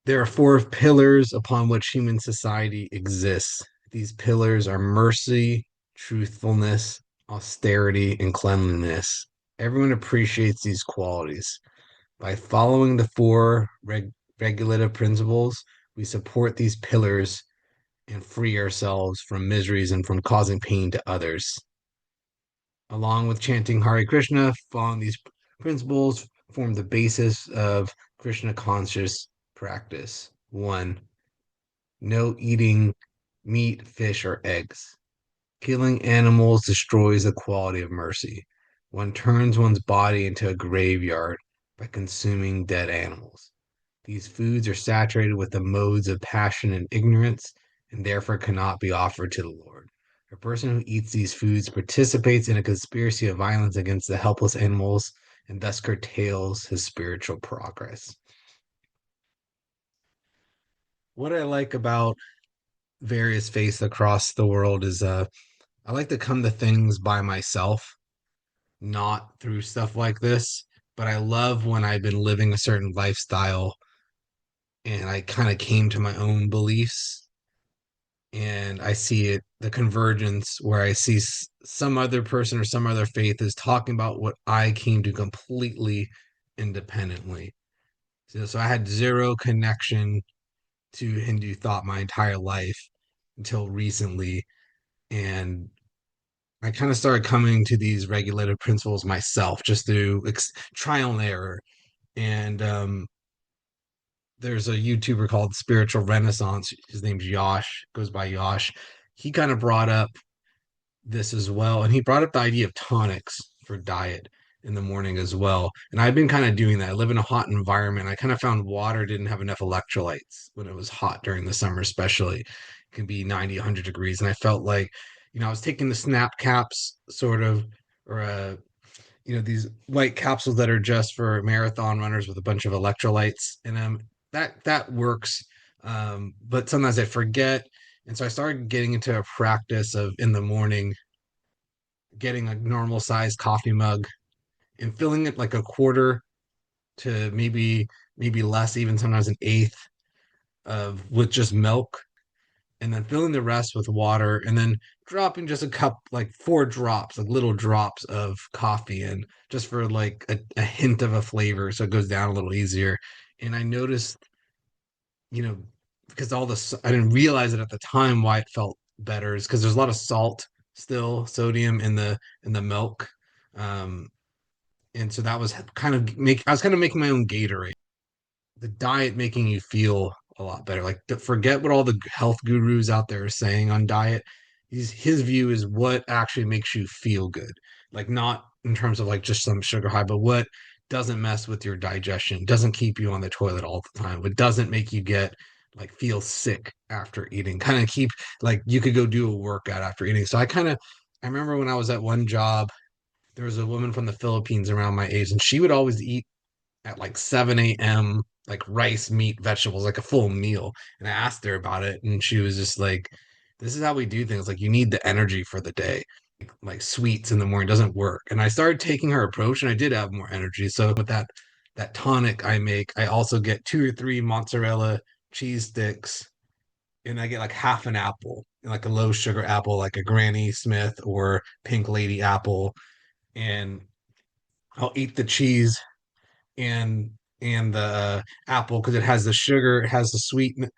There are four pillars upon which human society exists. These pillars are mercy, truthfulness, austerity, and cleanliness. Everyone appreciates these qualities. By following the four regulative principles, we support these pillars and free ourselves from miseries and from causing pain to others. Along with chanting Hare Krishna, following these principles form the basis of Krishna conscious practice. One, no eating meat, fish, or eggs. Killing animals destroys the quality of mercy. One turns one's body into a graveyard by consuming dead animals. These foods are saturated with the modes of passion and ignorance, and therefore cannot be offered to the Lord. A person who eats these foods participates in a conspiracy of violence against the helpless animals and thus curtails his spiritual progress. What I like about various faiths across the world is I like to come to things by myself, not through stuff like this. But I love when I've been living a certain lifestyle and I kind of came to my own beliefs and I see it, the convergence where I see some other person or some other faith is talking about what I came to completely independently. So I had zero connection to Hindu thought my entire life until recently. And I kind of started coming to these regulative principles myself just through trial and error. And there's a YouTuber called Spiritual Renaissance. His name's Yosh, goes by Yosh. He kind of brought up this as well. And he brought up the idea of tonics for diet in the morning as well. And I've been kind of doing that. I live in a hot environment. I kind of found water didn't have enough electrolytes when it was hot during the summer, especially. It can be 90, 100 degrees. And I felt like, I was taking the snap caps sort of, or these white capsules that are just for marathon runners with a bunch of electrolytes. And that works. But sometimes I forget. And so I started getting into a practice of in the morning getting a normal sized coffee mug and filling it like a quarter to maybe less, even sometimes an eighth of with just milk, and then filling the rest with water, and then dropping just a cup, like four drops, like little drops of coffee in, just for like a hint of a flavor, so it goes down a little easier. And I noticed, you know, because I didn't realize it at the time why it felt better is because there's a lot of salt still, sodium in the milk. Um, and so that was kind of I was kind of making my own Gatorade. The diet making you feel a lot better. Like forget what all the health gurus out there are saying on diet. His view is what actually makes you feel good. Like not in terms of like just some sugar high, but what doesn't mess with your digestion, doesn't keep you on the toilet all the time, what doesn't make you get like feel sick after eating. Kind of keep like you could go do a workout after eating. So I remember when I was at one job, there was a woman from the Philippines around my age, and she would always eat at like 7 a.m., like rice, meat, vegetables, like a full meal. And I asked her about it, and she was just like, this is how we do things. Like, you need the energy for the day. Like sweets in the morning doesn't work. And I started taking her approach, and I did have more energy. So with that tonic I make, I also get two or three mozzarella cheese sticks, and I get like half an apple, like a low sugar apple, like a Granny Smith or Pink Lady apple, and I'll eat the cheese and and the apple because it has the sugar, it has the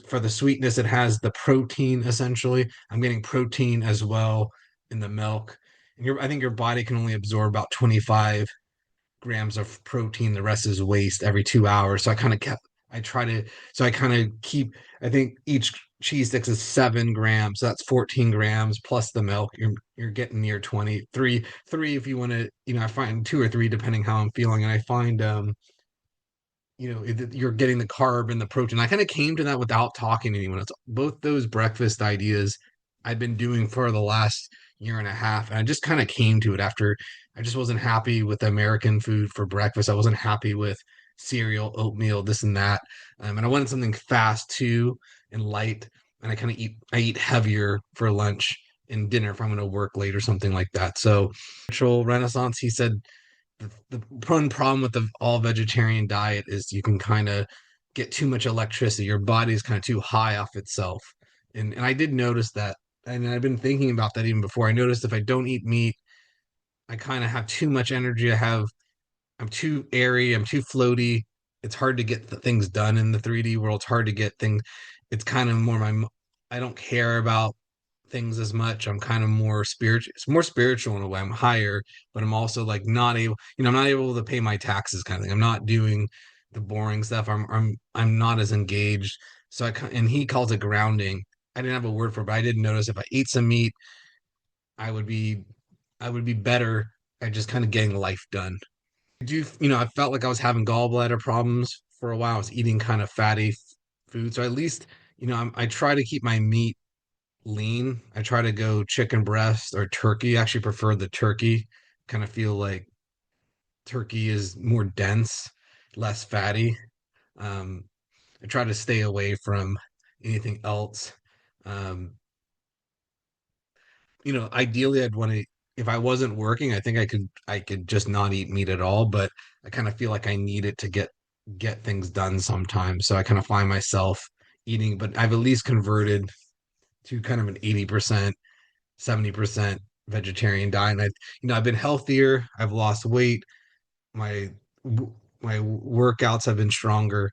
for the sweetness, it has the protein essentially. I'm getting protein as well in the milk. And I think your body can only absorb about 25 grams of protein. The rest is waste every 2 hours. So I try to, so I kind of keep, I think each cheese sticks is 7 grams. So that's 14 grams plus the milk. You're getting near 20, three if you want to, I find two or three depending how I'm feeling. And I find, you're getting the carb and the protein. I kind of came to that without talking to anyone. It's both those breakfast ideas I've been doing for the last year and a half. And I just kind of came to it after I just wasn't happy with American food for breakfast. I wasn't happy with cereal, oatmeal, this and that. And I wanted something fast too and light. And I eat heavier for lunch and dinner if I'm going to work late or something like that. So, spiritual renaissance, he said, the one problem with the all vegetarian diet is you can kind of get too much electricity. Your body's kind of too high off itself. And I did notice that. And I've been thinking about that even before. I noticed if I don't eat meat, I kind of have too much energy. I'm too airy, I'm too floaty. It's hard to get the things done in the 3D world. It's hard to get things. It's kind of more my I don't care about things as much. I'm kind of more spiritual. It's more spiritual in a way. I'm higher, but I'm also like not able, I'm not able to pay my taxes kind of thing. I'm not doing the boring stuff. I'm not as engaged. So and he calls it grounding. I didn't have a word for it, but I did notice if I ate some meat, I would be I would be better at just kind of getting life done. I felt like I was having gallbladder problems for a while. I was eating kind of fatty food. So at least, I try to keep my meat lean. I try to go chicken breast or turkey. I actually prefer the turkey. Kind of feel like turkey is more dense, less fatty. Um, I try to stay away from anything else. Um, Ideally I'd want to if I wasn't working, I think I could just not eat meat at all, but I kind of feel like I need it to get things done sometimes. So I kind of find myself eating, but I've at least converted to kind of an 80%, 70% vegetarian diet. And I've been healthier, I've lost weight, my my workouts have been stronger.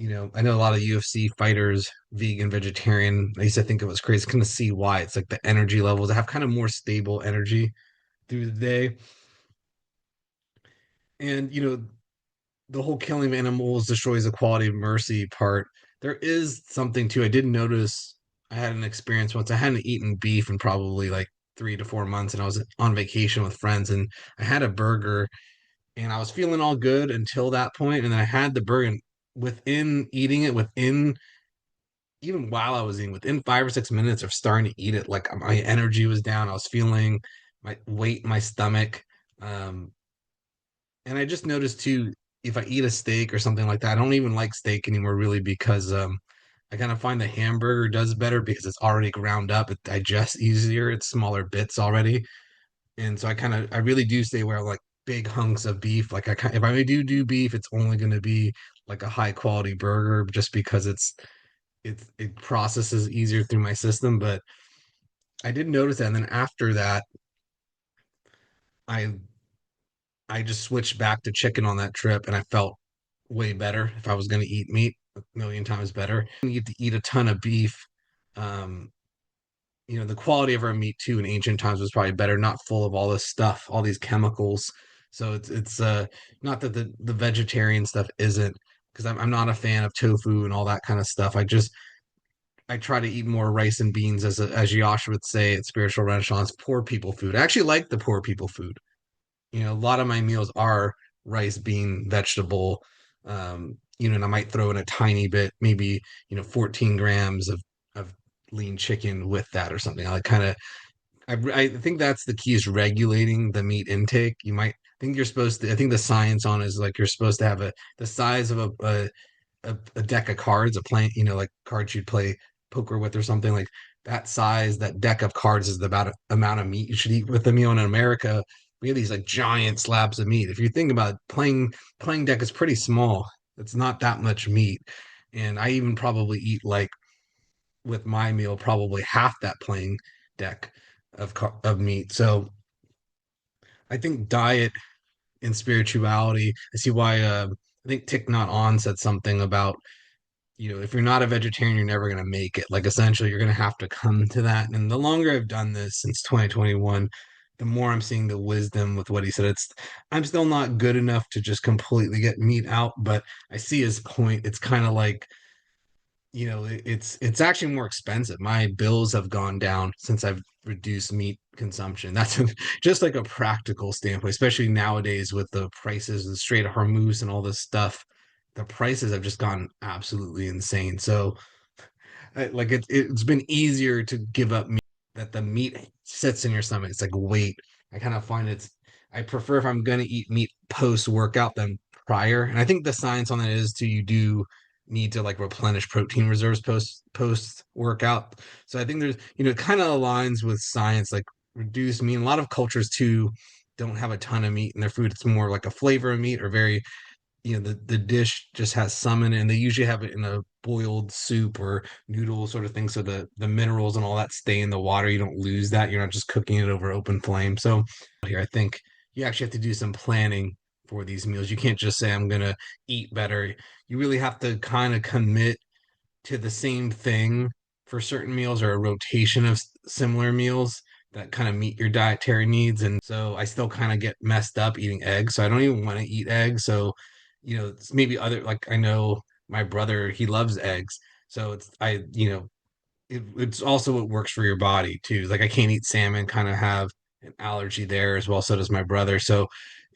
I know a lot of UFC fighters, vegan, vegetarian. I used to think it was crazy. Kind of see why. It's like the energy levels. I have kind of more stable energy through the day. And, the whole killing of animals destroys the quality of mercy part. There is something too. I did notice I had an experience once. I hadn't eaten beef in probably like 3 to 4 months, and I was on vacation with friends, and I had a burger, and I was feeling all good until that point, and then I had the burger, and within eating it, within even while I was eating, within 5 or 6 minutes of starting to eat it, like my energy was down. I was feeling my weight in my stomach. Um, and I just noticed too, if I eat a steak or something like that, I don't even like steak anymore really because I kind of find the hamburger does better because it's already ground up, it digests easier, it's smaller bits already. And so I really do stay aware of like big hunks of beef. Like if I do beef, it's only going to be like a high quality burger just because it processes easier through my system. But I did notice that, and then after that, I I just switched back to chicken on that trip, and I felt way better. If I was going to eat meat, a million times better. You get to eat a ton of beef. Um, the quality of our meat too in ancient times was probably better, not full of all this stuff, all these chemicals. So it's not that the vegetarian stuff isn't, because I'm not a fan of tofu and all that kind of stuff. I try to eat more rice and beans as Josh would say at Spiritual Renaissance, poor people food. I actually like the poor people food. A lot of my meals are rice, bean, vegetable. And I might throw in a tiny bit, maybe 14 grams of lean chicken with that or something. I kind of I think that's the key is regulating the meat intake. You might think you're supposed to. I think the science on it is like you're supposed to have the size of a deck of cards, a playing, like cards you'd play poker with or something like that size, that deck of cards is the about amount of meat you should eat with them. In America, we have these like giant slabs of meat. If you think about it, playing deck is pretty small. It's not that much meat. And I even probably eat like with my meal, probably half that playing deck of meat. So I think diet and spirituality, I see why I think Thich Nhat On said something about if you're not a vegetarian, you're never going to make it. Like essentially, you're going to have to come to that. And the longer I've done this since 2021, the more I'm seeing the wisdom with what he said. I'm still not good enough to just completely get meat out, but I see his point. It's kind of like, it's actually more expensive. My bills have gone down since I've reduced meat consumption. That's just like a practical standpoint, especially nowadays with the prices, the Strait of Hormuz and all this stuff. The prices have just gone absolutely insane. So like it's been easier to give up meat that the meat sits in your stomach. It's like weight. I kind of find I prefer if I'm gonna eat meat post workout than prior. And I think the science on that is to you do need to like replenish protein reserves post workout. So I think there's it kind of aligns with science, like reduce meat. A lot of cultures too don't have a ton of meat in their food. It's more like a flavor of meat or very the dish just has some in it, and they usually have it in a boiled soup or noodle sort of thing, so the minerals and all that stay in the water. You don't lose that. You're not just cooking it over open flame. So here I think you actually have to do some planning for these meals. You can't just say I'm gonna eat better. You really have to kind of commit to the same thing for certain meals, or a rotation of similar meals that kind of meet your dietary needs. And so I still kind of get messed up eating eggs. So I don't even want to eat eggs. So, it's maybe other, like I know my brother, he loves eggs. So it's also what works for your body too. Like I can't eat salmon, kind of have an allergy there as well. So does my brother. So,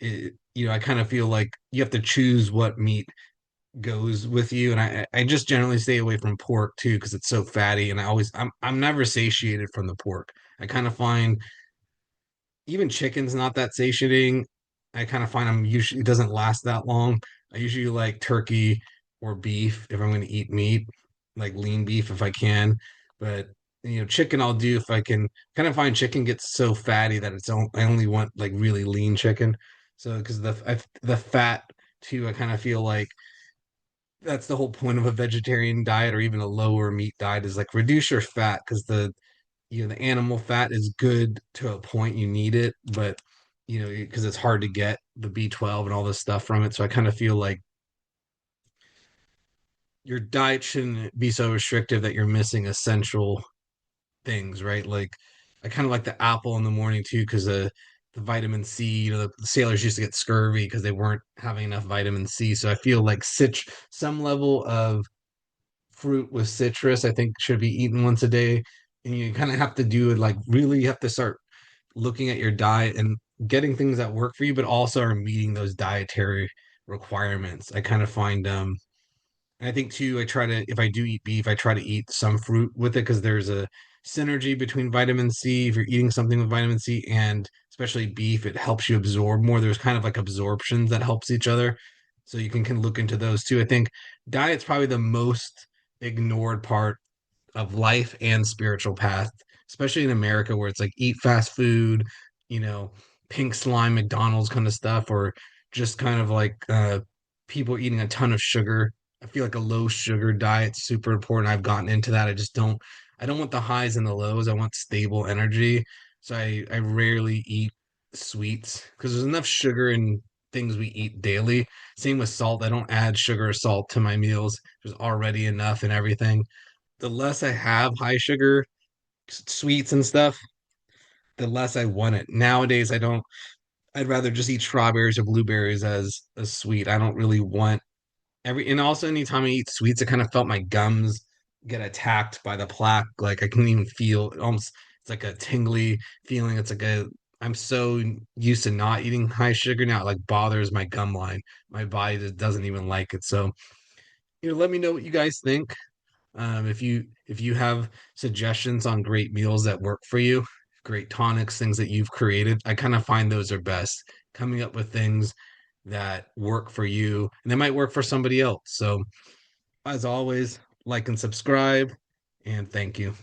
I kind of feel like you have to choose what meat goes with you. And I just generally stay away from pork too because it's so fatty, and I'm never satiated from the pork. I kind of find even chicken's not that satiating. I kind of find I'm usually, it doesn't last that long. I usually like turkey or beef if I'm going to eat meat, like lean beef if I can. But chicken I'll do if I can. Kind of find chicken gets so fatty that I only want like really lean chicken. So because the fat too, I kind of feel like that's the whole point of a vegetarian diet or even a lower meat diet, is like reduce your fat, because the animal fat is good to a point. You need it, but because it's hard to get the B12 and all this stuff from it. So I kind of feel like your diet shouldn't be so restrictive that you're missing essential things, right? Like I kind of like the apple in the morning too, because the vitamin C. The sailors used to get scurvy because they weren't having enough vitamin C. So I feel like some level of fruit with citrus, I think, should be eaten once a day. And you kind of have to do it, like really you have to start looking at your diet and getting things that work for you, but also are meeting those dietary requirements. I kind of find and I think too, I try to, if I do eat beef, I try to eat some fruit with it because there's a synergy between vitamin C. If you're eating something with vitamin C and especially beef, it helps you absorb more. There's kind of like absorptions that helps each other. So you can look into those too. I think diet's probably the most ignored part of life and spiritual path, especially in America where it's like eat fast food, you know, pink slime McDonald's kind of stuff, or just kind of like people eating a ton of sugar. I feel like a low sugar diet's super important. I've gotten into that. I don't want the highs and the lows. I want stable energy. So I rarely eat sweets because there's enough sugar in things we eat daily. Same with salt. I don't add sugar or salt to my meals. There's already enough in everything. The less I have high sugar sweets and stuff, the less I want it. Nowadays, I don't. I'd rather just eat strawberries or blueberries as a sweet. I don't really want and also anytime I eat sweets, I kind of felt my gums get attacked by the plaque. Like I can even feel it almost. It's like a tingly feeling. It's like I'm so used to not eating high sugar now. It like bothers my gum line. My body just doesn't even like it. So, let me know what you guys think. If you have suggestions on great meals that work for you, great tonics, things that you've created, I kind of find those are best. Coming up with things that work for you and they might work for somebody else. So as always, like and subscribe, and thank you.